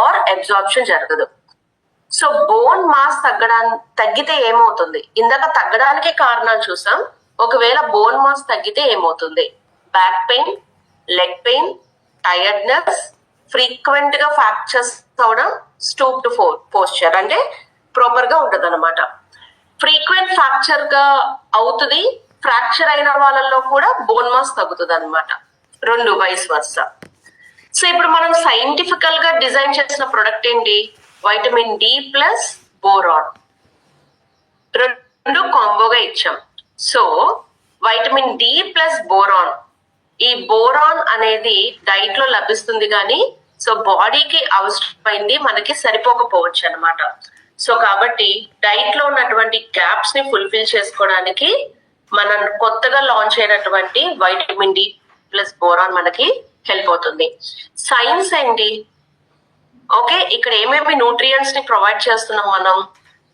Are absorption జరగదు. So bone mass తగ్గితే ఏమవుతుంది? ఇందాక తగ్గడానికి కారణాలు చూసాం. ఒకవేళ బోన్ మాస్ తగ్గితే ఏమవుతుంది? Back pain, leg pain, tiredness, frequent గా ఫ్రాక్చర్స్ అవడం, స్టూప్డ్ పోస్చర్ అంటే ప్రాపర్ గా ఉంటది అనమాట. ఫ్రీక్వెంట్ ఫ్రాక్చర్ గా అవుతుంది. ఫ్రాక్చర్ అయిన వాళ్ళల్లో కూడా బోన్ మాస్ తగ్గుతుంది అనమాట. రెండు వైస్ వర్సా. సో ఇప్పుడు మనం సైంటిఫికల్ గా డిజైన్ చేసిన ప్రొడక్ట్ ఏంటి? వైటమిన్ డి ప్లస్ బోరాన్ రెండు కాంబోగా ఇచ్చాం. So vitamin D plus boron, ఈ బోరాన్ అనేది డైట్ లో లభిస్తుంది కానీ సో బాడీకి అవసరమైంది మనకి సరిపోకపోవచ్చు అనమాట. సో కాబట్టి డైట్ లో ఉన్నటువంటి గ్యాప్స్ ని ఫుల్ఫిల్ చేసుకోవడానికి మనం కొత్తగా లాంచ్ అయినటువంటి వైటమిన్ డి ప్లస్ బోరాన్ మనకి హెల్ప్ అవుతుంది. సైన్స్ ఏంటి? ఓకే, ఇక్కడ ఏమేమి న్యూట్రియంట్స్ ని ప్రొవైడ్ చేస్తున్నాం మనం?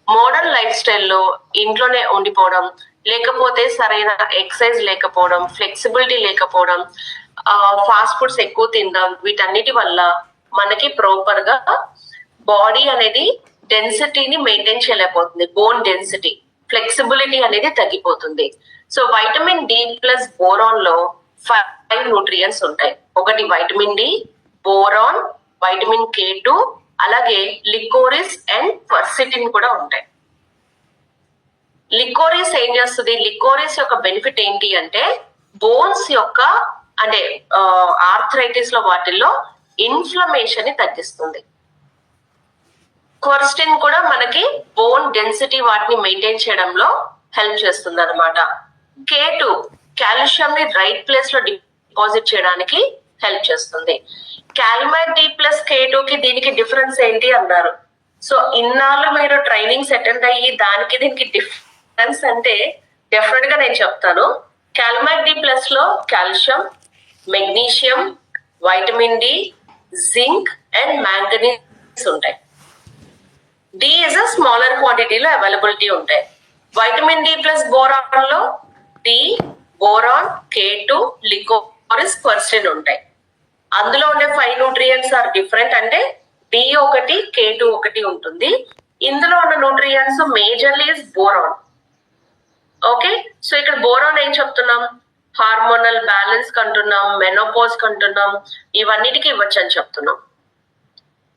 మోడర్న్ లైఫ్ స్టైల్లో ఇంట్లోనే ఉండిపోవడం, లేకపోతే సరైన ఎక్సర్సైజ్ లేకపోవడం, ఫ్లెక్సిబిలిటీ లేకపోవడం, ఫాస్ట్ ఫుడ్స్ ఎక్కువ తినడం, వీటన్నిటి వల్ల మనకి ప్రాపర్ గా బాడీ అనేది డెన్సిటీని మెయింటైన్ చేయలేకపోతుంది. బోన్ డెన్సిటీ, ఫ్లెక్సిబిలిటీ అనేది తగ్గిపోతుంది. So vitamin D plus boron లో 5 న్యూట్రియంట్స్ ఉంటాయి. ఒకటి vitamin D, boron, vitamin K2, అలాగే లికోరిస్ అండ్ క్వర్సిటిన్ కూడా ఉంటాయి. లికోరిస్ ఏం చేస్తుంది? లికోరిస్ యొక్క బెనిఫిట్ ఏంటి అంటే బోన్స్ యొక్క అంటే ఆర్థరైటిస్ లో వాటిల్లో ఇన్ఫ్లమేషన్ ని తగ్గిస్తుంది. క్వర్సిటిన్ కూడా మనకి బోన్ డెన్సిటీ వాటిని మెయింటైన్ చేయడంలో హెల్ప్ చేస్తుంది అనమాట. K2 కాల్షియం ని రైట్ ప్లేస్ లో డిపాజిట్ చేయడానికి హెల్ప్ చేస్తుంది. కాల్మైన్ డి ప్లస్ K2 కి దీనికి డిఫరెన్స్ ఏంటి అన్నారు. సో ఇన్నాళ్ళు మీరు ట్రైనింగ్స్ అటెండ్ అయ్యి దానికి దీనికి డిఫరెన్స్ అంటే డెఫినెట్ గా నేను చెప్తాను. కాల్మైన్ డి ప్లస్ లో calcium, magnesium, vitamin D, zinc and manganese ఉంటాయి. డి ఇస్ అ స్మాలర్ క్వాంటిటీలో అవైలబిలిటీ ఉంటాయి. వైటమిన్ డి ప్లస్ బోరాన్ లో D, boron, K2, licorice, quercetin ఉంటాయి. అందులో ఉండే 5 న్యూట్రియంట్స్ ఆర్ డిఫరెంట్. అంటే డి ఒకటి, K2 ఒకటి ఉంటుంది. ఇందులో ఉన్న nutrients majorly is boron. Okay, so ఇక్కడ బోరాన్ ఏం చెప్తున్నాం? హార్మోనల్ బ్యాలెన్స్ కంటున్నాం, మెనోపాజ్ కంటున్నాం, ఇవన్నిటికి ఇవ్వచ్చు అని చెప్తున్నాం.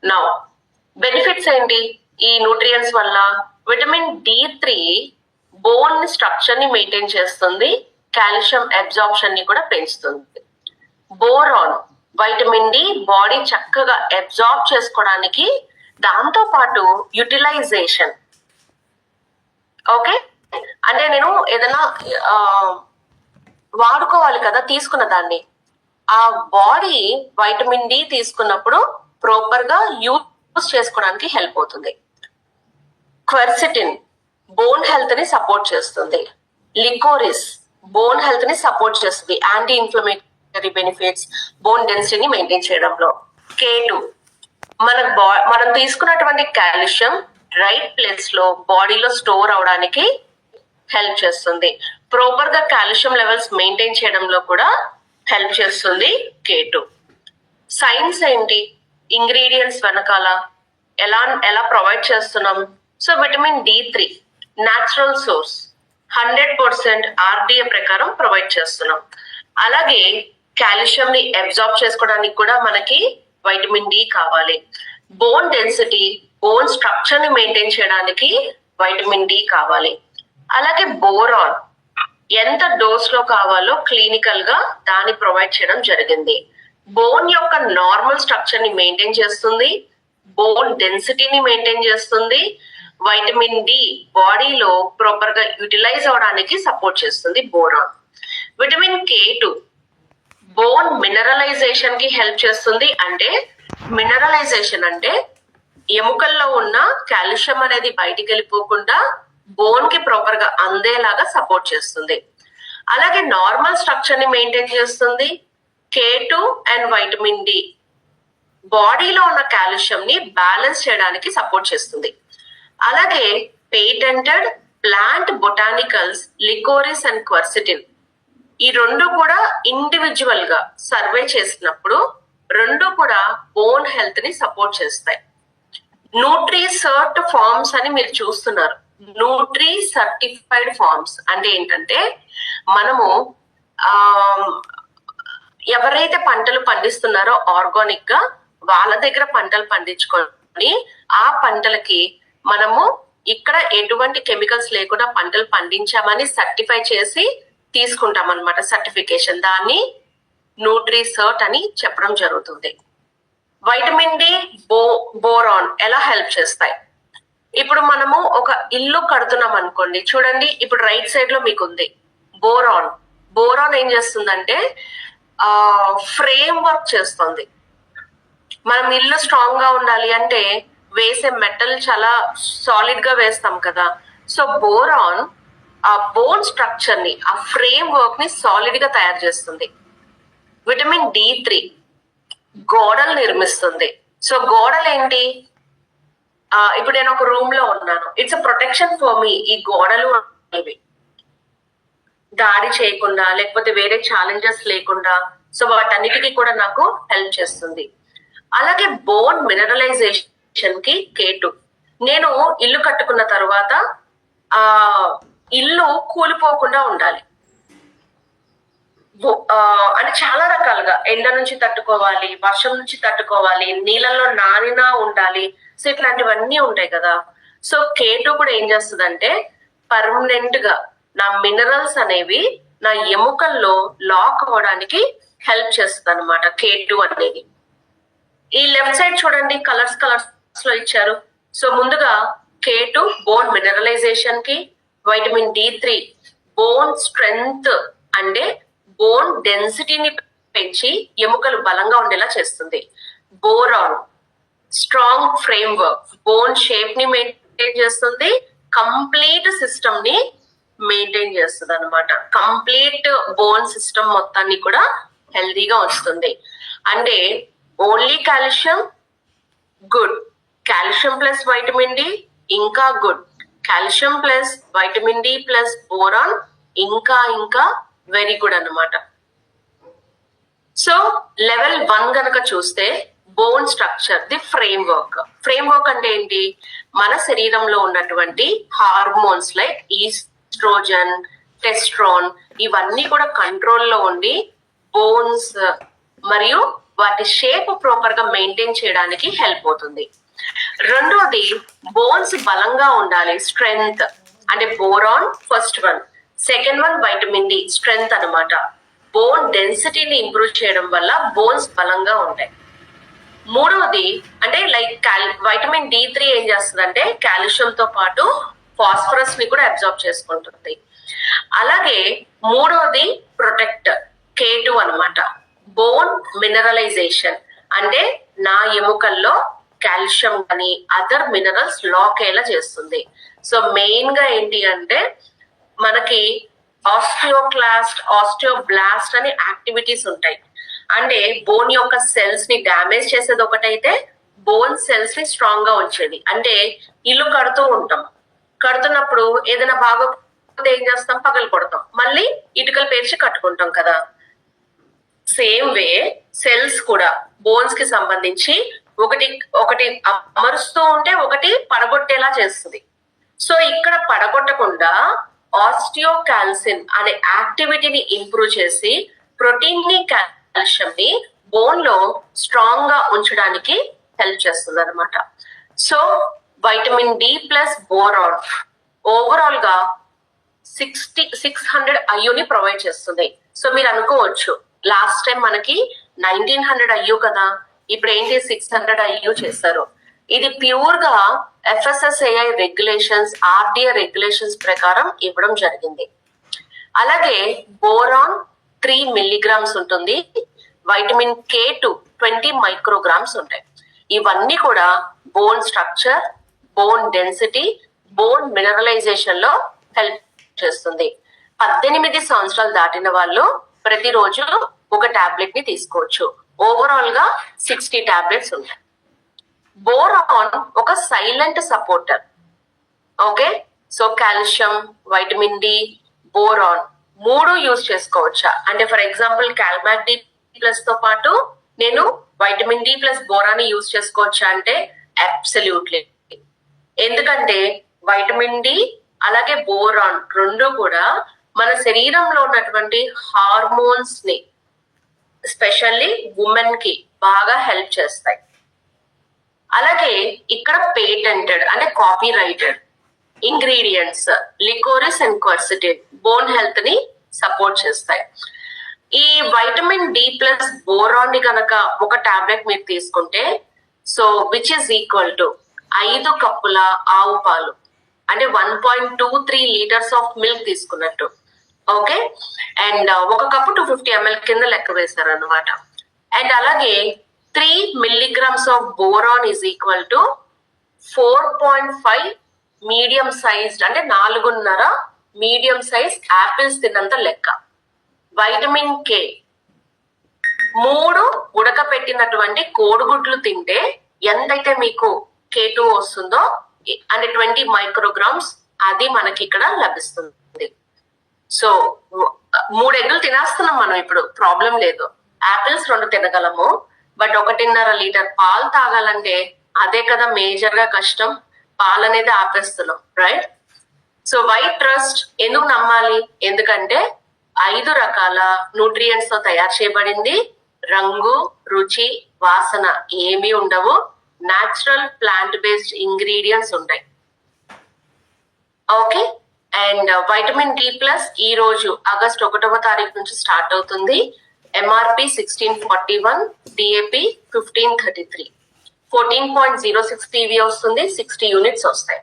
నౌ బెనిఫిట్స్ ఏంటి ఈ న్యూట్రియంట్స్ వల్ల? విటమిన్ D3 బోన్ స్ట్రక్చర్ ని మెయింటైన్ చేస్తుంది, కాల్షియం అబ్జార్ప్షన్ ని కూడా పెంచుతుంది. బోరాన్, వైటమిన్ డి బాడీ చక్కగా అబ్జార్బ్ చేసుకోవడానికి, దాంతో పాటు యూటిలైజేషన్. ఓకే, అంటే నేను ఏదైనా వాడుకోవాలి కదా తీసుకున్న దాన్ని, ఆ బాడీ వైటమిన్ డి తీసుకున్నప్పుడు ప్రాపర్ గా యూజ్ చేసుకోవడానికి హెల్ప్ అవుతుంది. క్వర్సిటిన్ బోన్ హెల్త్ ని సపోర్ట్ చేస్తుంది. లికోరిస్ బోన్ హెల్త్ ని సపోర్ట్ చేస్తుంది, యాంటీ ఇన్ఫ్లమేటరీ బెనిఫిట్స్, బోన్ డెన్సిటీని మెయింటైన్ చేయడంలో. K2 మనం తీసుకున్నటువంటి కాల్షియం రైట్ ప్లేస్ లో బాడీలో స్టోర్ అవడానికి హెల్ప్ చేస్తుంది. ప్రాపర్ గా కాల్షియం లెవెల్స్ మెయింటైన్ చేయడంలో కూడా హెల్ప్ చేస్తుంది K2. సైన్స్ ఏంటి? ఇంగ్రీడియంట్స్ వెనకాల ఎలా ప్రొవైడ్ చేస్తున్నాం? So vitamin D3 natural source, 100% RDA ప్రకారం ప్రొవైడ్ చేస్తున్నాం. అలాగే కాల్షియం ని అబ్జార్బ్ చేసుకోవడానికి కూడా మనకి వైటమిన్ డి కావాలి. బోన్ డెన్సిటీ, బోన్ స్ట్రక్చర్ ని మెయింటైన్ చేయడానికి వైటమిన్ డి కావాలి. అలాగే బోరాన్ ఎంత డోస్ లో కావాలో క్లినికల్ గా దాన్ని ప్రొవైడ్ చేయడం జరిగింది. బోన్ యొక్క నార్మల్ స్ట్రక్చర్ ని మెయింటైన్ చేస్తుంది, బోన్ డెన్సిటీని మెయింటైన్ చేస్తుంది. వైటమిన్ డి బాడీలో ప్రాపర్ గా యూటిలైజ్ అవడానికి సపోర్ట్ చేస్తుంది boron. Vitamin K2 bone mineralization కి హెల్ప్ చేస్తుంది. అంటే మినరలైజేషన్ అంటే ఎముకల్లో ఉన్న కాల్షియం అనేది బయటికి వెళ్ళిపోకుండా బోన్ కి ప్రాపర్ గా అందేలాగా సపోర్ట్ చేస్తుంది. అలాగే నార్మల్ స్ట్రక్చర్ ని మెయింటైన్ చేస్తుంది. K2 అండ్ వైటమిన్ డి బాడీలో ఉన్న కాల్షియం ని బ్యాలెన్స్ చేయడానికి సపోర్ట్ చేస్తుంది. అలాగే పేటెంటెడ్ ప్లాంట్ బొటానికల్స్ లికోరిస్ అండ్ క్వర్సిటిన్, ఈ రెండు కూడా ఇండివిజువల్ గా సర్వే చేసినప్పుడు రెండు కూడా బోన్ హెల్త్ ని సపోర్ట్ చేస్తాయి. న్యూట్రీ సర్ట్ ఫార్మ్స్ అని మీరు చూస్తున్నారు. న్యూట్రీ సర్టిఫైడ్ ఫార్మ్స్ అంటే ఏంటంటే మనము ఎవరైతే పంటలు పండిస్తున్నారో ఆర్గానిక్ గా వాళ్ళ దగ్గర పంటలు పండించుకొని ఆ పంటలకి మనము ఇక్కడ ఎటువంటి కెమికల్స్ లేకుండా పంటలు పండించామని సర్టిఫై చేసి తీసుకుంటాం అన్నమాట సర్టిఫికేషన్. దాన్ని న్యూట్రీ సర్ట్ అని చెప్పడం జరుగుతుంది. వైటమిన్ డి, బోరాన్ ఎలా హెల్ప్ చేస్తాయి? ఇప్పుడు మనము ఒక ఇల్లు కడుతున్నాం అనుకోండి, చూడండి ఇప్పుడు రైట్ సైడ్ లో మీకు ఉంది బోరాన్. బోరాన్ ఏం చేస్తుందంటే ఫ్రేమ్ వర్క్ చేస్తుంది. మనం ఇల్లు స్ట్రాంగ్ గా ఉండాలి అంటే వేసే మెటల్ చాలా సాలిడ్ గా వేస్తాం కదా. సో బోరాన్ ఆ బోన్ స్ట్రక్చర్ ని, ఆ ఫ్రేమ్ వర్క్ ని సాలిడ్ గా తయారు చేస్తుంది. విటమిన్ D3 గోడలు నిర్మిస్తుంది. సో గోడలు ఏంటి? ఇప్పుడు నేను ఒక రూమ్ లో ఉన్నాను, ఇట్స్ ప్రొటెక్షన్ ఫర్ మీ. ఈ గోడలు అనేవి దాడి చేయకుండా లేకపోతే వేరే ఛాలెంజెస్ లేకుండా, సో వాటన్నిటికీ కూడా నాకు హెల్ప్ చేస్తుంది. అలాగే బోన్ మినరలైజేషన్ కి K2. నేను ఇల్లు కట్టుకున్న తర్వాత ఇల్లు కూలిపోకుండా ఉండాలి అంటే చాలా రకాలుగా ఎండ నుంచి తట్టుకోవాలి, వర్షం నుంచి తట్టుకోవాలి, నీళ్ళల్లో నానినా ఉండాలి. సో ఇట్లాంటివన్నీ ఉంటాయి కదా. సో K2 కూడా ఏం చేస్తుందంటే పర్మనెంట్ గా నా మినరల్స్ అనేవి నా ఎముకల్లో లాక్ అవ్వడానికి హెల్ప్ చేస్తుంది అనమాట K2 అనేది. ఈ లెఫ్ట్ సైడ్ చూడండి కలర్స్ లో ఇచ్చారు. సో ముందుగా K2 బోన్ మినరలైజేషన్ కి, వైటమిన్ D3 బోన్ స్ట్రెంగ్త్ అంటే బోన్ డెన్సిటీని పెంచి ఎముకలు బలంగా ఉండేలా చేస్తుంది. Boron strong frame work, bone shape ని మెయింటైన్ చేస్తుంది, కంప్లీట్ సిస్టమ్ ని మెయింటైన్ చేస్తుంది అనమాట. కంప్లీట్ బోన్ సిస్టమ్ మొత్తాన్ని కూడా హెల్దీగా ఉంచుతుంది. అంటే only calcium good, calcium plus vitamin D ఇంకా good, calcium plus vitamin D plus boron ఇంకా ఇంకా వెరీ గుడ్ అన్నమాట. సో లెవెల్ 1 గనక చూస్తే bone structure, the framework. Framework అంటే ఏంటి? మన శరీరంలో ఉన్నటువంటి హార్మోన్స్ లైక్ ఈస్ట్రోజన్, టెస్ట్రాన్ ఇవన్నీ కూడా కంట్రోల్లో ఉండి బోన్స్ మరియు వాటి షేప్ ప్రాపర్ గా మెయింటైన్ చేయడానికి హెల్ప్ అవుతుంది. రెండోది బోన్స్ బలంగా ఉండాలి, స్ట్రెంగ్త్ అంటే boron first one. Second one vitamin D strength అనమాట. బోన్ డెన్సిటీని ఇంప్రూవ్ చేయడం వల్ల బోన్స్ బలంగా ఉంటాయి. మూడవది అంటే లైక్ వైటమిన్ D3 ఏం చేస్తుంది కాల్షియం తో పాటు ఫాస్ఫరస్ ని కూడా అబ్జార్బ్ చేసుకుంటుంది. అలాగే మూడవది ప్రొటెక్ట్ K2 అనమాట. బోన్ మినరలైజేషన్ అంటే నా ఎముకల్లో కాల్షియం కానీ అదర్ మినరల్స్ లాక్ అయ్యేలా చేస్తుంది. సో మెయిన్ గా ఏంటి అంటే మనకి ఆస్టియోక్లాస్ట్, ఆస్టియోబ్లాస్ట్ అనే యాక్టివిటీస్ ఉంటాయి. అంటే బోన్ యొక్క సెల్స్ ని డ్యామేజ్ చేసేది ఒకటైతే బోన్ సెల్స్ ని స్ట్రాంగ్ గా ఉంచేది. అంటే ఇల్లు కడుతూ ఉంటాం, కడుతున్నప్పుడు ఏదైనా బాగోకపోతే ఏం చేస్తాం? పగలు కొడతాం, మళ్ళీ ఇటుకలు పేర్చి కట్టుకుంటాం కదా. సేమ్ వే సెల్స్ కూడా బోన్స్ కి సంబంధించి ఒకటి అమరుస్తూ ఉంటే ఒకటి పడగొట్టేలా చేస్తుంది. సో ఇక్కడ పడగొట్టకుండా ఆస్టియోకాల్సిన్ అనే యాక్టివిటీని ఇంప్రూవ్ చేసి ప్రోటీన్ ని, కాల్షియం ని బోన్ లో స్ట్రాంగ్ గా ఉంచడానికి హెల్ప్ చేస్తుంది అనమాట. So vitamin D plus boron overall గా 600 IU ప్రొవైడ్ చేస్తుంది. సో మీరు అనుకోవచ్చు లాస్ట్ టైం మనకి 1900 IU కదా, ఇప్పుడు ఏంటి 600 IU చేస్తారు. ఇది ప్యూర్ గా FSSAI రెగ్యులేషన్స్, RDA రెగ్యులేషన్స్ ప్రకారం ఇవ్వడం జరిగింది. అలాగే బోరాన్ 3 milligrams ఉంటుంది, వైటమిన్ K2 20 micrograms ఉంటాయి. ఇవన్నీ కూడా bone structure, bone density, bone mineralization లో హెల్ప్ చేస్తుంది. 18 సంవత్సరాలు దాటిన వాళ్ళు ప్రతిరోజు ఒక టాబ్లెట్ ని తీసుకోవచ్చు. ఓవరాల్ గా 60 టాబ్లెట్స్ ఉంటాయి. బోరాన్ ఒక silent supporter. Okay, so calcium, vitamin D, boron 3 use చేసుకోవచ్చా అంటే for example calmat D plus తో పాటు నేను vitamin D plus boron use చేసుకోవచ్చా అంటే అబ్సల్యూట్లీ. ఎందుకంటే వైటమిన్ డి అలాగే బోరాన్ రెండు కూడా మన శరీరంలో ఉన్నటువంటి హార్మోన్స్ ని స్పెషల్లీ ఉమెన్ కి బాగా హెల్ప్ చేస్తాయి. అలాగే ఇక్కడ పేటెంటెడ్ అంటే copyrighted ingredients licorice and quercetin bone health ని సపోర్ట్ చేస్తాయి. ఈ వైటమిన్ డి ప్లస్ బోరాన్ ని కనుక ఒక టాబ్లెట్ మీరు తీసుకుంటే so which is equal to 5 కప్పుల ఆవు పాలు అంటే 1.23 లీటర్స్ ఆఫ్ మిల్క్ తీసుకున్నట్టు. ఓకే, అండ్ ఒక కప్పు 250 ml కింద లెక్క వేశారు అనమాట. అండ్ అలాగే 3 milligrams of boron is equal to 4.5 medium sized అంటే 4.5 మీడియం సైజ్ యాపిల్స్ తిన్నంత లెక్క. వైటమిన్ కే 3 ఉడకపెట్టినటువంటి కోడిగుడ్లు తింటే ఎంతైతే మీకు K2 వస్తుందో అంటే 20 మైక్రోగ్రామ్స్ అది మనకి ఇక్కడ లభిస్తుంది. సో 3 ఎగ్గులు తినేస్తున్నాం మనం ఇప్పుడు, ప్రాబ్లం లేదు. యాపిల్స్ 2 తినగలము, బట్ 1.5 లీటర్ పాలు తాగాలంటే అదే కదా మేజర్ గా కష్టం. పాలు అనేది ఆపేస్తున్నాం, రైట్? So why trust? ఎందుకు నమ్మాలి? ఎందుకంటే 5 రకాల న్యూట్రియంట్స్ తో తయారు చేయబడింది. రంగు, రుచి, వాసన ఏమీ ఉండవు. న్యాచురల్ ప్లాంట్ బేస్డ్ ఇంగ్రీడియంట్స్ ఉంటాయి. Okay, and vitamin D plus ఈ రోజు ఆగస్ట్ 1వ తారీఖు నుంచి స్టార్ట్ అవుతుంది. ఎంఆర్పి 1641, డిఏపి 1533, 14.06 పీవీ వస్తుంది. 60 యూనిట్స్ వస్తాయి.